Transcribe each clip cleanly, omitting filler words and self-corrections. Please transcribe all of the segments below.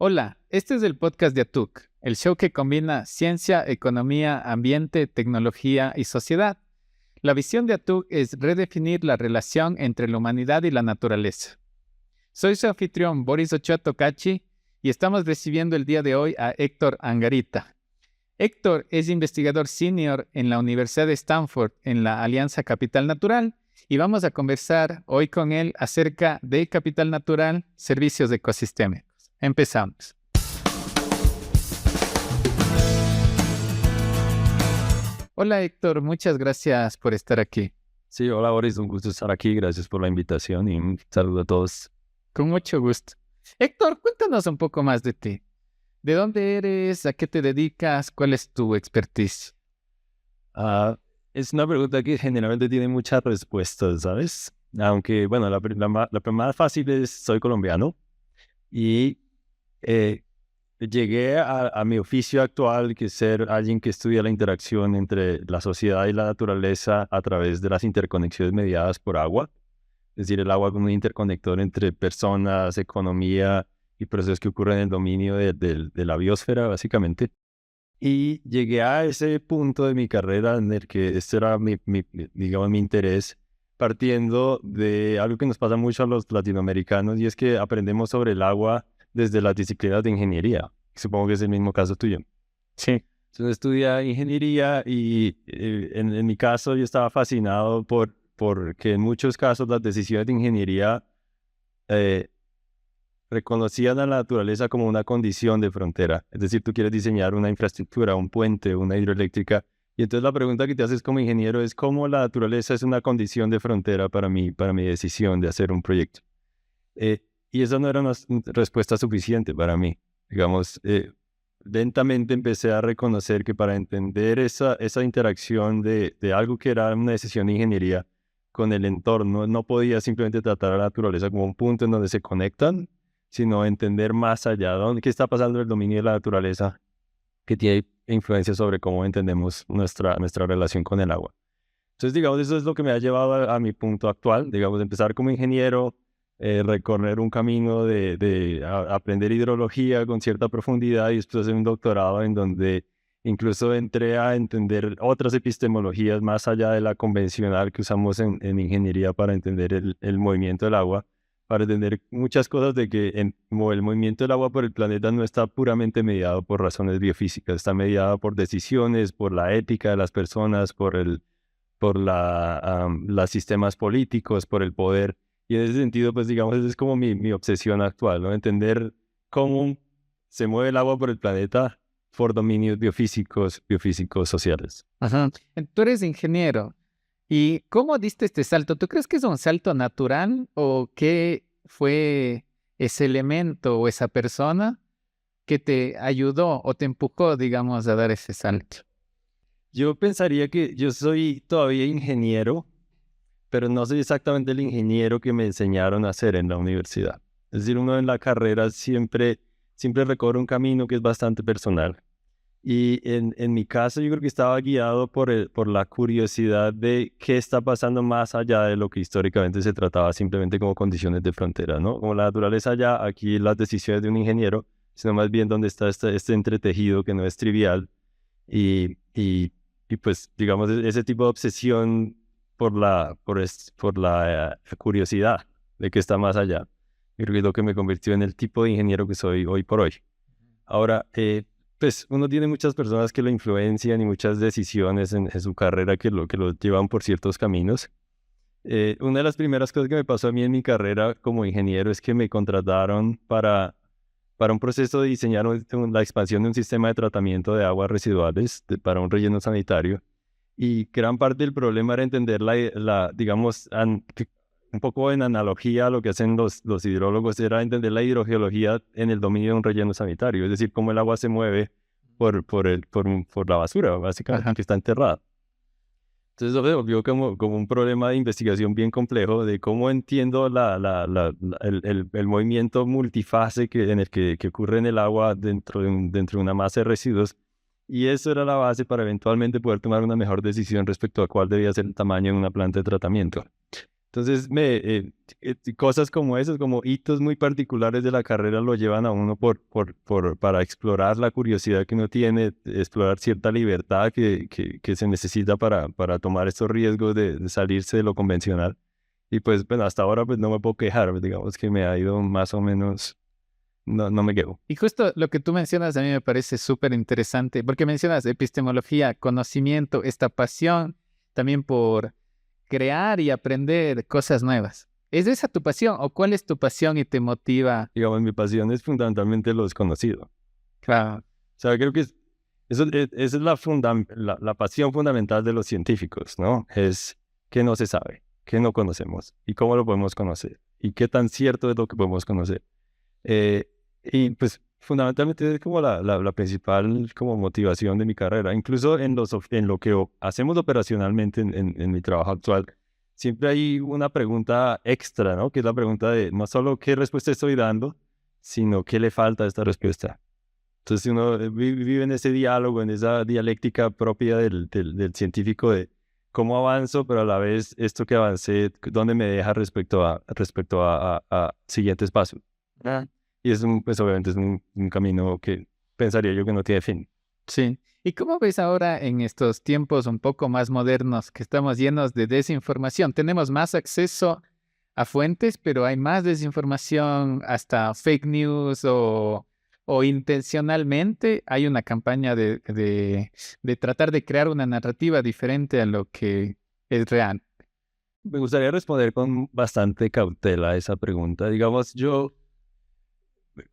Hola, este es el podcast de ATUC, el show que combina ciencia, economía, ambiente, tecnología y sociedad. La visión de ATUC es redefinir la relación entre la humanidad y la naturaleza. Soy su anfitrión Boris Ochoa Tocachi y estamos recibiendo el día de hoy a Héctor Angarita. Héctor es investigador senior en la Universidad de Stanford en la Alianza Capital Natural y vamos a conversar hoy con él acerca de Capital Natural, servicios ecosistémicos. Empezamos. Hola Héctor, muchas gracias por estar aquí. Sí, hola Boris, un gusto estar aquí, gracias por la invitación y un saludo a todos. Con mucho gusto. Héctor, cuéntanos un poco más de ti. ¿De dónde eres? ¿A qué te dedicas? ¿Cuál es tu expertise? Es una pregunta que generalmente tiene muchas respuestas, ¿sabes? Aunque, bueno, la más fácil es, soy colombiano y llegué a mi oficio actual, que es ser alguien que estudia la interacción entre la sociedad y la naturaleza a través de las interconexiones mediadas por agua. Es decir, el agua como un interconector entre personas, economía y procesos que ocurren en el dominio de la biosfera, básicamente. Y llegué a ese punto de mi carrera en el que este era digamos, mi interés, partiendo de algo que nos pasa mucho a los latinoamericanos, y es que aprendemos sobre el agua desde las disciplinas de ingeniería. Supongo que es el mismo caso tuyo. Sí. Entonces estudié ingeniería y en mi caso yo estaba fascinado porque en muchos casos las decisiones de ingeniería reconocían a la naturaleza como una condición de frontera. Es decir, tú quieres diseñar una infraestructura, un puente, una hidroeléctrica, y entonces la pregunta que te haces como ingeniero es cómo la naturaleza es una condición de frontera para mi decisión de hacer un proyecto. Y esa no era una respuesta suficiente para mí. Digamos, lentamente empecé a reconocer que para entender esa interacción de algo que era una decisión de ingeniería con el entorno, no podía simplemente tratar a la naturaleza como un punto en donde se conectan, sino entender más allá, qué está pasando en el dominio de la naturaleza, que tiene influencia sobre cómo entendemos nuestra relación con el agua. Entonces, digamos, eso es lo que me ha llevado a mi punto actual, digamos, empezar como ingeniero, recorrer un camino de aprender hidrología con cierta profundidad y después hacer un doctorado en donde incluso entré a entender otras epistemologías más allá de la convencional que usamos en ingeniería para entender el movimiento del agua, para entender muchas cosas de que el movimiento del agua por el planeta no está puramente mediado por razones biofísicas, está mediado por decisiones, por la ética de las personas, por los sistemas políticos, por el poder. Y en ese sentido, pues digamos, esa es como mi obsesión actual, ¿no? Entender cómo se mueve el agua por el planeta por dominios biofísicos sociales. Ajá. Tú eres ingeniero. ¿Y cómo diste este salto? ¿Tú crees que es un salto natural o qué fue ese elemento o esa persona que te ayudó o te empujó, digamos, a dar ese salto? Yo pensaría que yo soy todavía ingeniero, pero no soy exactamente el ingeniero que me enseñaron a hacer en la universidad. Es decir, uno en la carrera siempre recorre un camino que es bastante personal. Y en mi caso yo creo que estaba guiado por la curiosidad de qué está pasando más allá de lo que históricamente se trataba simplemente como condiciones de frontera, ¿no? Como la naturaleza allá, aquí las decisiones de un ingeniero, sino más bien dónde está este entretejido que no es trivial. Y pues, digamos, ese tipo de obsesión por la curiosidad de qué está más allá. Yo creo que es lo que me convirtió en el tipo de ingeniero que soy hoy por hoy. Ahora, pues uno tiene muchas personas que lo influencian y muchas decisiones en su carrera que lo llevan por ciertos caminos. Una de las primeras cosas que me pasó a mí en mi carrera como ingeniero es que me contrataron para un proceso de diseñar la expansión de un sistema de tratamiento de aguas residuales para un relleno sanitario. Y gran parte del problema era entender digamos, un poco en analogía a lo que hacen los hidrólogos, era entender la hidrogeología en el dominio de un relleno sanitario, es decir, cómo el agua se mueve por la basura, básicamente, Ajá. que está enterrada. Entonces eso se volvió como un problema de investigación bien complejo de cómo entiendo el movimiento multifase en el que ocurre en el agua dentro de una masa de residuos. Y eso era la base para eventualmente poder tomar una mejor decisión respecto a cuál debía ser el tamaño de una planta de tratamiento. Entonces, cosas como esas, como hitos muy particulares de la carrera, lo llevan a uno para explorar la curiosidad que uno tiene, explorar cierta libertad que se necesita para tomar estos riesgos de salirse de lo convencional. Y pues, bueno, hasta ahora pues no me puedo quejar, digamos que me ha ido más o menos, no me quejo. Y justo lo que tú mencionas a mí me parece súper interesante, porque mencionas epistemología, conocimiento, esta pasión también por crear y aprender cosas nuevas. ¿Es esa tu pasión o cuál es tu pasión y te motiva? Digamos, mi pasión es fundamentalmente lo desconocido. Claro. O sea, creo que esa es la pasión fundamental de los científicos, ¿no? Es qué no se sabe, qué no conocemos y cómo lo podemos conocer y qué tan cierto es lo que podemos conocer. Y pues fundamentalmente es como la principal como motivación de mi carrera. Incluso en lo que hacemos operacionalmente en mi trabajo actual, siempre hay una pregunta extra, ¿no? Que es la pregunta de no solo qué respuesta estoy dando, sino qué le falta a esta respuesta. Entonces uno vive en ese diálogo, en esa dialéctica propia del científico de cómo avanzo, pero a la vez esto que avancé, dónde me deja respecto a siguientes pasos. Y pues obviamente es un camino que pensaría yo que no tiene fin. Sí. ¿Y cómo ves ahora en estos tiempos un poco más modernos que estamos llenos de desinformación? Tenemos más acceso a fuentes, pero hay más desinformación, hasta fake news o intencionalmente hay una campaña de tratar de crear una narrativa diferente a lo que es real. Me gustaría responder con bastante cautela a esa pregunta. Digamos, yo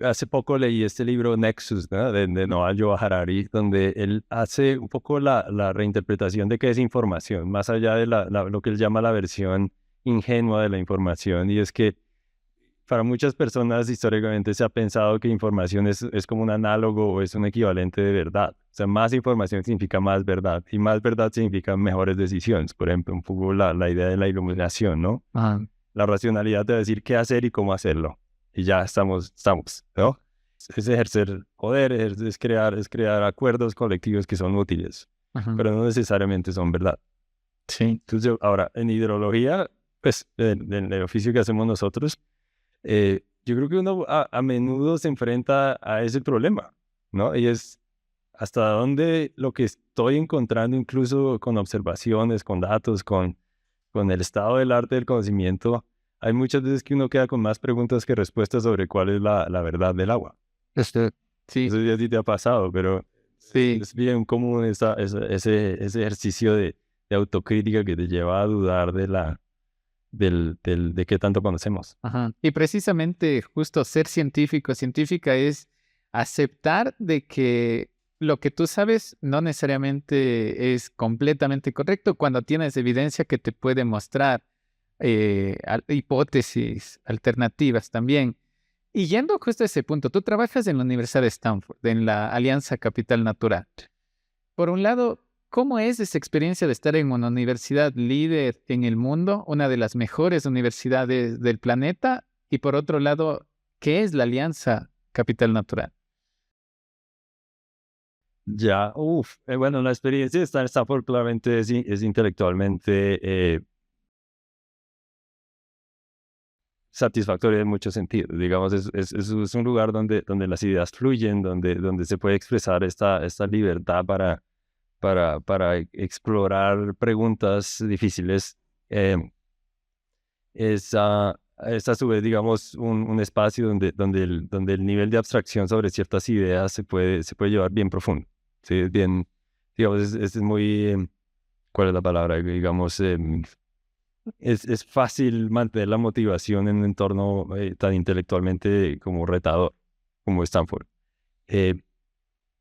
hace poco leí este libro Nexus, ¿no? de Noah Yoa Harari, donde él hace un poco la reinterpretación de qué es información, más allá de lo que él llama la versión ingenua de la información, y es que para muchas personas históricamente se ha pensado que información es como un análogo o es un equivalente de verdad. O sea, más información significa más verdad y más verdad significa mejores decisiones. Por ejemplo, un poco la idea de la iluminación, ¿no? Ajá. La racionalidad de decir qué hacer y cómo hacerlo. Y ya estamos, ¿no? Es ejercer poder, es crear acuerdos colectivos que son útiles, Ajá. pero no necesariamente son verdad. Sí. Entonces, ahora, en hidrología, pues, en el oficio que hacemos nosotros, yo creo que uno a menudo se enfrenta a ese problema, ¿no? Y es hasta dónde lo que estoy encontrando, incluso con observaciones, con datos, con el estado del arte del conocimiento, hay muchas veces que uno queda con más preguntas que respuestas sobre cuál es la verdad del agua. Sí, Eso ya a ti te ha pasado, pero sí. es bien común ese ejercicio de autocrítica que te lleva a dudar de qué tanto conocemos. Ajá. Y precisamente justo ser científico, científica es aceptar de que lo que tú sabes no necesariamente es completamente correcto cuando tienes evidencia que te puede mostrar hipótesis alternativas también. Y yendo justo a ese punto, tú trabajas en la Universidad de Stanford, en la Alianza Capital Natural. Por un lado, ¿cómo es esa experiencia de estar en una universidad líder en el mundo, una de las mejores universidades del planeta? Y por otro lado, ¿qué es la Alianza Capital Natural? Ya, bueno, la experiencia de estar en Stanford claramente es intelectualmente satisfactoria en muchos sentidos. Digamos, es un lugar donde las ideas fluyen, donde se puede expresar esta libertad para explorar preguntas difíciles. Eh, es a su vez, digamos, un espacio donde el nivel de abstracción sobre ciertas ideas se puede llevar bien profundo. Sí, es bien, digamos, es muy, ¿cuál es la palabra? Digamos, es fácil mantener la motivación en un entorno tan intelectualmente como retador como Stanford. Eh,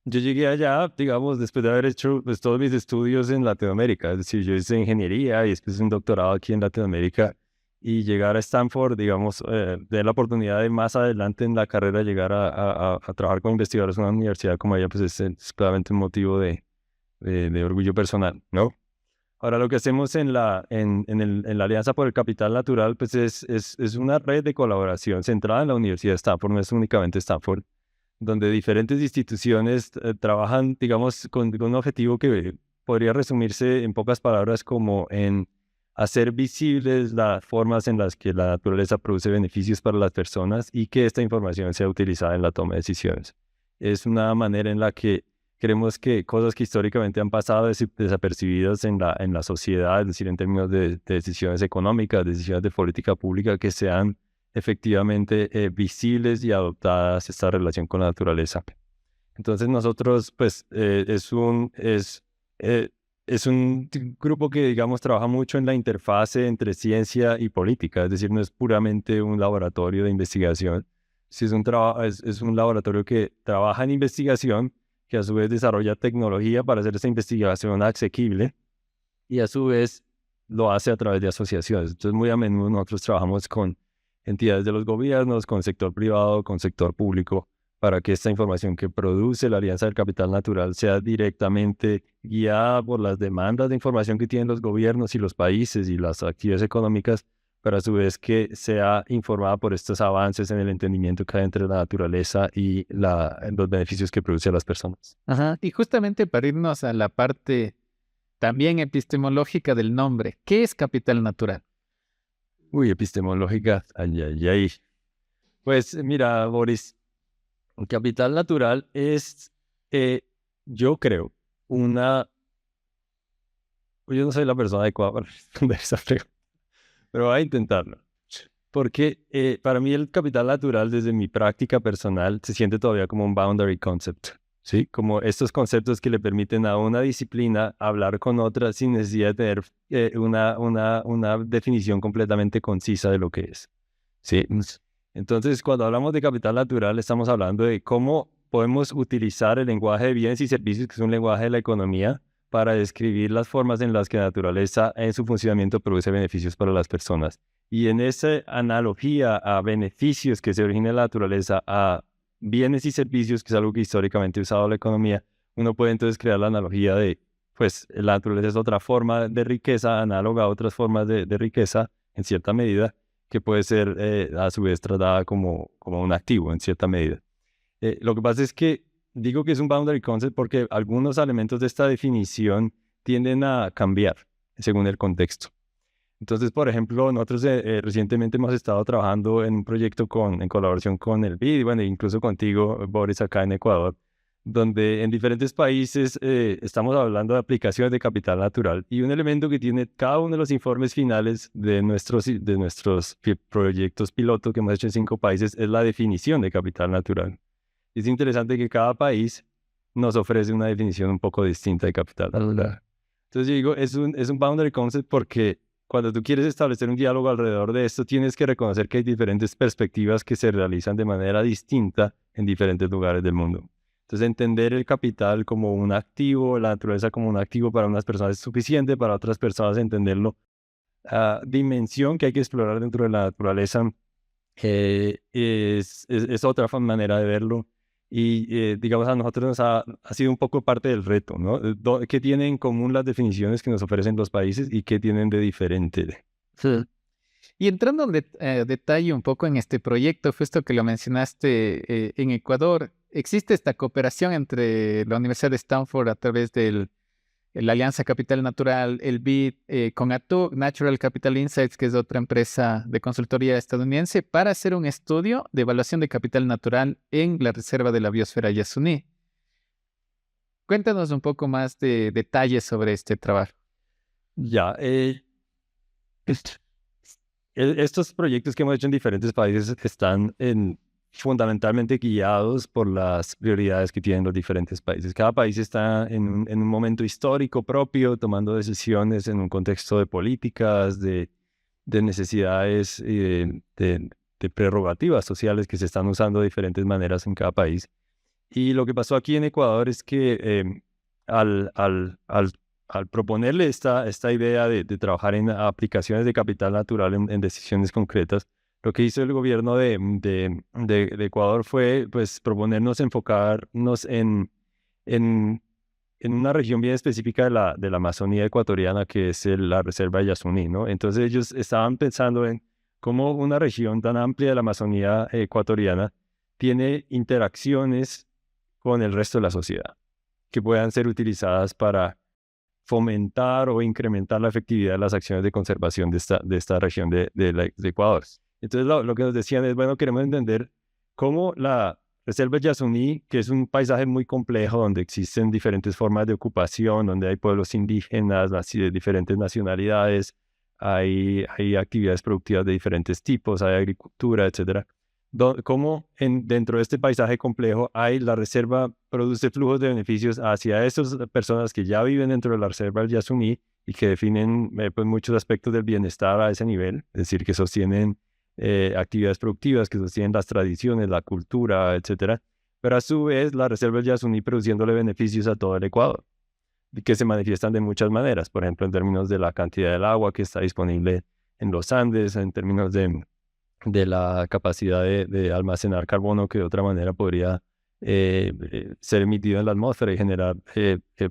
yo llegué allá, digamos, después de haber hecho pues, todos mis estudios en Latinoamérica. Es decir, yo hice ingeniería y después un doctorado aquí en Latinoamérica. Y llegar a Stanford, digamos, tener la oportunidad de más adelante en la carrera llegar a trabajar con investigadores en una universidad como ella, pues es claramente un motivo de orgullo personal, ¿no? Ahora, lo que hacemos en la Alianza por el Capital Natural, pues es una red de colaboración centrada en la Universidad de Stanford, no es únicamente Stanford, donde diferentes instituciones trabajan, digamos, con un objetivo que podría resumirse en pocas palabras como en hacer visibles las formas en las que la naturaleza produce beneficios para las personas y que esta información sea utilizada en la toma de decisiones. Es una manera en la que creemos que cosas que históricamente han pasado desapercibidas en la sociedad, es decir, en términos de decisiones económicas, decisiones de política pública, que sean efectivamente visibles y adoptadas esta relación con la naturaleza. Entonces nosotros, pues, es un grupo que, digamos, trabaja mucho en la interfase entre ciencia y política, es decir, no es puramente un laboratorio de investigación, sí es un laboratorio que trabaja en investigación, que a su vez desarrolla tecnología para hacer esa investigación asequible y a su vez lo hace a través de asociaciones. Entonces, muy a menudo nosotros trabajamos con entidades de los gobiernos, con sector privado, con sector público, para que esta información que produce la Alianza del Capital Natural sea directamente guiada por las demandas de información que tienen los gobiernos y los países y las actividades económicas, pero a su vez que sea informada por estos avances en el entendimiento que hay entre la naturaleza y los beneficios que produce a las personas. Ajá. Y justamente para irnos a la parte también epistemológica del nombre, ¿qué es capital natural? Uy, epistemológica, ay, ay, ay. Pues mira, Boris, el capital natural es, yo creo, yo no soy la persona adecuada para responder esa pregunta, pero voy a intentarlo. Porque para mí el capital natural, desde mi práctica personal, se siente todavía como un boundary concept, ¿sí? Como estos conceptos que le permiten a una disciplina hablar con otra sin necesidad de tener una definición completamente concisa de lo que es, ¿sí? Entonces, cuando hablamos de capital natural, estamos hablando de cómo podemos utilizar el lenguaje de bienes y servicios, que es un lenguaje de la economía, para describir las formas en las que la naturaleza en su funcionamiento produce beneficios para las personas. Y en esa analogía a beneficios que se origina en la naturaleza, a bienes y servicios, que es algo que históricamente ha usado la economía, uno puede entonces crear la analogía de, pues, la naturaleza es otra forma de riqueza, análoga a otras formas de riqueza, en cierta medida, que puede ser a su vez tratada como un activo, en cierta medida. Lo que pasa es que digo que es un boundary concept porque algunos elementos de esta definición tienden a cambiar según el contexto. Entonces, por ejemplo, nosotros recientemente hemos estado trabajando en un proyecto en colaboración con el BID, y bueno, incluso contigo, Boris, acá en Ecuador, donde en diferentes países estamos hablando de aplicaciones de capital natural. Y un elemento que tiene cada uno de los informes finales de nuestros proyectos pilotos que hemos hecho en 5 países es la definición de capital natural. Es interesante que cada país nos ofrece una definición un poco distinta de capital natural. Entonces yo digo, es un boundary concept porque cuando tú quieres establecer un diálogo alrededor de esto, tienes que reconocer que hay diferentes perspectivas que se realizan de manera distinta en diferentes lugares del mundo. Entonces, entender el capital como un activo, la naturaleza como un activo para unas personas es suficiente, para otras personas entenderlo. Dimensión que hay que explorar dentro de la naturaleza es otra manera de verlo. Y digamos, a nosotros nos ha sido un poco parte del reto, ¿no? ¿Qué tienen en común las definiciones que nos ofrecen los países y qué tienen de diferente? Sí. Y entrando en detalle un poco en este proyecto, justo que lo mencionaste en Ecuador, existe esta cooperación entre la Universidad de Stanford a través de la Alianza Capital Natural, el BID, con ATUC, Natural Capital Insights, que es otra empresa de consultoría estadounidense, para hacer un estudio de evaluación de capital natural en la Reserva de la Biosfera Yasuní. Cuéntanos un poco más de detalles sobre este trabajo. Ya, estos proyectos que hemos hecho en diferentes países están fundamentalmente guiados por las prioridades que tienen los diferentes países. Cada país está en un momento histórico propio, tomando decisiones en un contexto de políticas, de necesidades y de prerrogativas sociales que se están usando de diferentes maneras en cada país. Y lo que pasó aquí en Ecuador es que al proponerle esta idea de trabajar en aplicaciones de capital natural en decisiones concretas, lo que hizo el gobierno de Ecuador fue pues proponernos enfocarnos en una región bien específica de la Amazonía ecuatoriana, que es la Reserva de Yasuní, ¿no? Entonces ellos estaban pensando en cómo una región tan amplia de la Amazonía ecuatoriana tiene interacciones con el resto de la sociedad que puedan ser utilizadas para fomentar o incrementar la efectividad de las acciones de conservación de esta región de Ecuador. Entonces lo que nos decían es, bueno, queremos entender cómo la Reserva del Yasuní, que es un paisaje muy complejo donde existen diferentes formas de ocupación, donde hay pueblos indígenas, de diferentes nacionalidades, hay actividades productivas de diferentes tipos, hay agricultura, etcétera. Cómo dentro de este paisaje complejo la reserva produce flujos de beneficios hacia esas personas que ya viven dentro de la Reserva del Yasuní y que definen pues, muchos aspectos del bienestar a ese nivel, es decir, que sostienen actividades productivas, que sostienen las tradiciones, la cultura, etcétera. Pero a su vez, la Reserva del Yasuní produciéndole beneficios a todo el Ecuador, que se manifiestan de muchas maneras, por ejemplo, en términos de la cantidad del agua que está disponible en los Andes, en términos de la capacidad de almacenar carbono que de otra manera podría ser emitido en la atmósfera y generar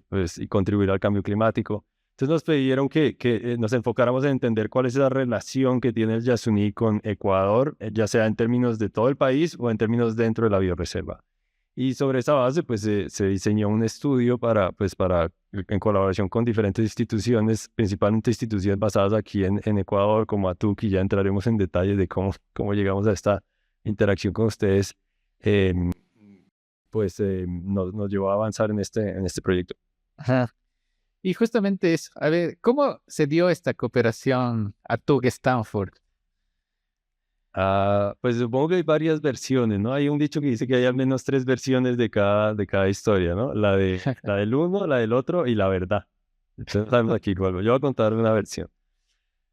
pues, y contribuir al cambio climático. Entonces nos pidieron que nos enfocáramos en entender cuál es la relación que tiene el Yasuní con Ecuador, ya sea en términos de todo el país o en términos dentro de la bioreserva. Y sobre esa base, pues se diseñó un estudio en colaboración con diferentes instituciones, principalmente instituciones basadas aquí en Ecuador, como ATUC, y ya entraremos en detalles de cómo llegamos a esta interacción con ustedes, nos llevó a avanzar en este proyecto. Ajá. Y justamente eso, a ver, ¿cómo se dio esta cooperación ATUC-Stanford? Pues supongo que hay varias versiones, ¿no? Hay un dicho que dice que hay al menos 3 versiones de cada historia, ¿no? La del uno, la del otro y la verdad. Entonces, aquí vuelvo. Yo voy a contar una versión.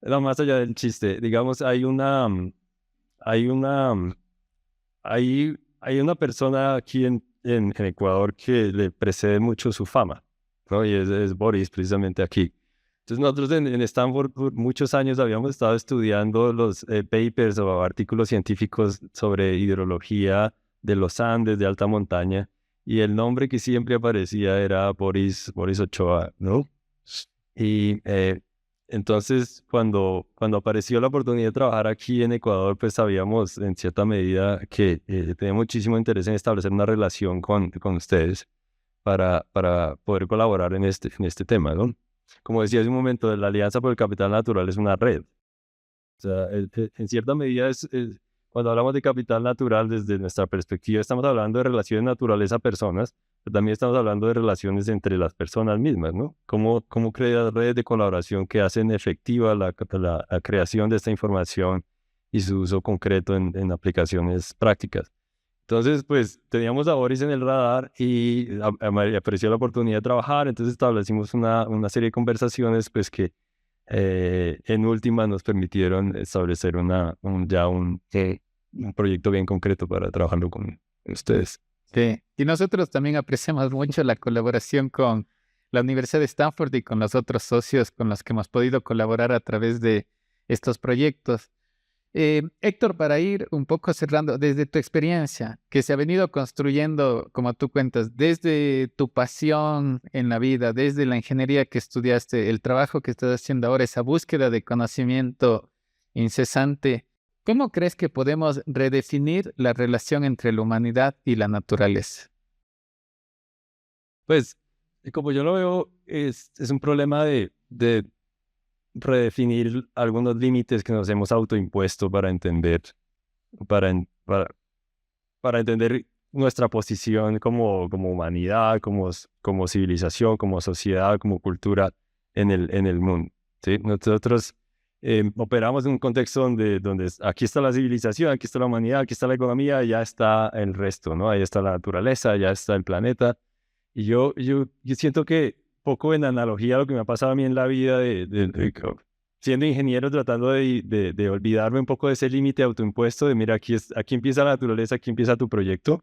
No, más allá del chiste, digamos, hay una persona aquí en Ecuador que le precede mucho su fama, ¿no? Y es Boris, precisamente aquí. Entonces nosotros en Stanford por muchos años habíamos estado estudiando los papers o artículos científicos sobre hidrología de los Andes, de alta montaña, y el nombre que siempre aparecía era Boris Ochoa, ¿no? Y entonces cuando apareció la oportunidad de trabajar aquí en Ecuador, pues sabíamos en cierta medida que tenía muchísimo interés en establecer una relación con ustedes para poder colaborar en este tema, ¿no? Como decía hace un momento, la Alianza por el Capital Natural es una red. O sea, en cierta medida cuando hablamos de capital natural desde nuestra perspectiva, estamos hablando de relaciones naturaleza-personas, pero también estamos hablando de relaciones entre las personas mismas, ¿no? Cómo crear redes de colaboración que hacen efectiva la creación de esta información y su uso concreto en aplicaciones prácticas. Entonces, pues teníamos a Boris en el radar y apareció la oportunidad de trabajar, entonces establecimos una serie de conversaciones pues que en última nos permitieron establecer un proyecto bien concreto para trabajarlo con ustedes. Sí, y nosotros también apreciamos mucho la colaboración con la Universidad de Stanford y con los otros socios con los que hemos podido colaborar a través de estos proyectos. Héctor, para ir un poco cerrando, desde tu experiencia, que se ha venido construyendo, como tú cuentas, desde tu pasión en la vida, desde la ingeniería que estudiaste, el trabajo que estás haciendo ahora, esa búsqueda de conocimiento incesante, ¿cómo crees que podemos redefinir la relación entre la humanidad y la naturaleza? Pues, como yo lo veo, es un problema de redefinir algunos límites que nos hemos autoimpuesto para entender nuestra posición como humanidad, como civilización, como sociedad, como cultura en el mundo, ¿sí? Nosotros operamos en un contexto donde aquí está la civilización, aquí está la humanidad, aquí está la economía, ya está el resto, ¿no? Ahí está la naturaleza, ya está el planeta. Y yo siento que poco en analogía a lo que me ha pasado a mí en la vida siendo ingeniero, tratando de olvidarme un poco de ese límite autoimpuesto de mira, aquí empieza la naturaleza, aquí empieza tu proyecto.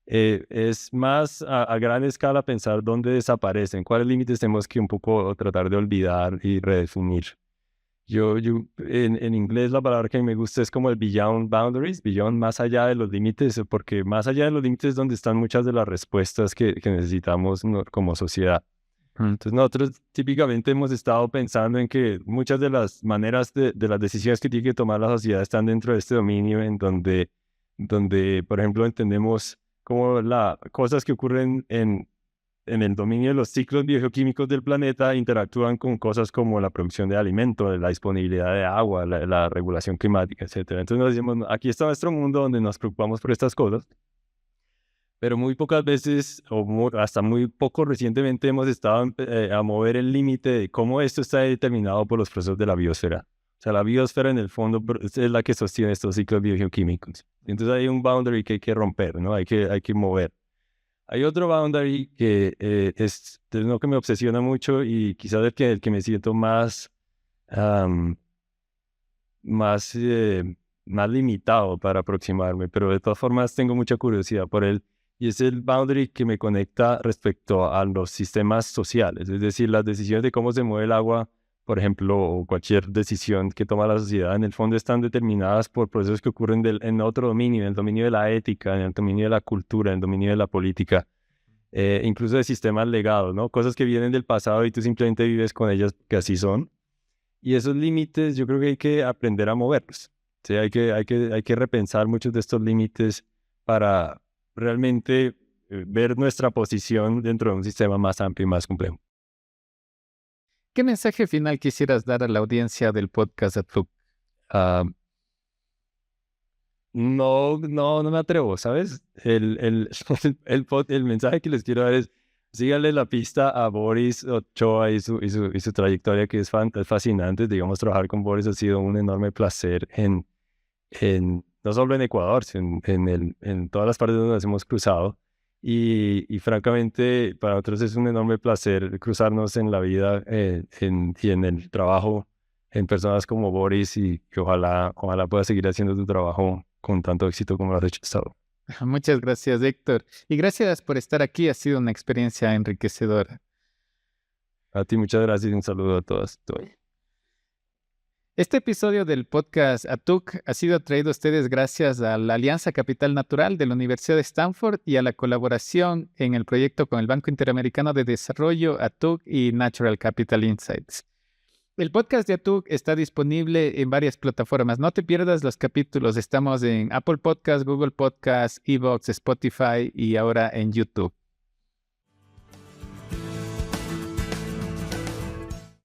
Es más a gran escala pensar dónde desaparecen, cuáles límites tenemos que un poco tratar de olvidar y redefinir. En inglés la palabra que a mí me gusta es como el beyond boundaries, beyond, más allá de los límites, porque más allá de los límites es donde están muchas de las respuestas que necesitamos, ¿no?, como sociedad. Entonces nosotros típicamente hemos estado pensando en que muchas de las maneras de las decisiones que tiene que tomar la sociedad están dentro de este dominio en donde por ejemplo, entendemos como cosas que ocurren en el dominio de los ciclos biogeoquímicos del planeta interactúan con cosas como la producción de alimentos, la disponibilidad de agua, la regulación climática, etcétera. Entonces nos decimos, "No, aquí está nuestro mundo donde nos preocupamos por estas cosas, pero muy pocas veces, hasta muy poco recientemente, hemos estado a mover el límite de cómo esto está determinado por los procesos de la biosfera. O sea, la biosfera en el fondo es la que sostiene estos ciclos biogeoquímicos. Entonces hay un boundary que hay que romper, ¿no? Hay que mover. Hay otro boundary que es uno que me obsesiona mucho y quizás el que me siento am, más, más limitado para aproximarme, pero de todas formas tengo mucha curiosidad por él. Y es el boundary que me conecta respecto a los sistemas sociales, es decir, las decisiones de cómo se mueve el agua, por ejemplo, o cualquier decisión que toma la sociedad, en el fondo están determinadas por procesos que ocurren en otro dominio, en el dominio de la ética, en el dominio de la cultura, en el dominio de la política, incluso de sistemas legados, ¿no? Cosas que vienen del pasado y tú simplemente vives con ellas que así son. Y esos límites yo creo que hay que aprender a moverlos. ¿Sí? Hay que repensar muchos de estos límites para realmente ver nuestra posición dentro de un sistema más amplio y más complejo. ¿Qué mensaje final quisieras dar a la audiencia del podcast Atuk? Ah, no me atrevo, ¿sabes? El mensaje que les quiero dar es, síganle la pista a Boris Ochoa y su trayectoria, que es fascinante. Digamos, trabajar con Boris ha sido un enorme placer no solo en Ecuador, sino en todas las partes donde nos hemos cruzado. Y francamente, para nosotros es un enorme placer cruzarnos en la vida y en el trabajo en personas como Boris y que ojalá puedas seguir haciendo tu trabajo con tanto éxito como lo has hecho hasta ahora. Muchas gracias, Héctor. Y gracias por estar aquí. Ha sido una experiencia enriquecedora. A ti muchas gracias y un saludo a todas. Este episodio del podcast Atuk ha sido traído a ustedes gracias a la Alianza Capital Natural de la Universidad de Stanford y a la colaboración en el proyecto con el Banco Interamericano de Desarrollo, Atuk y Natural Capital Insights. El podcast de Atuk está disponible en varias plataformas. No te pierdas los capítulos. Estamos en Apple Podcasts, Google Podcasts, Evox, Spotify y ahora en YouTube.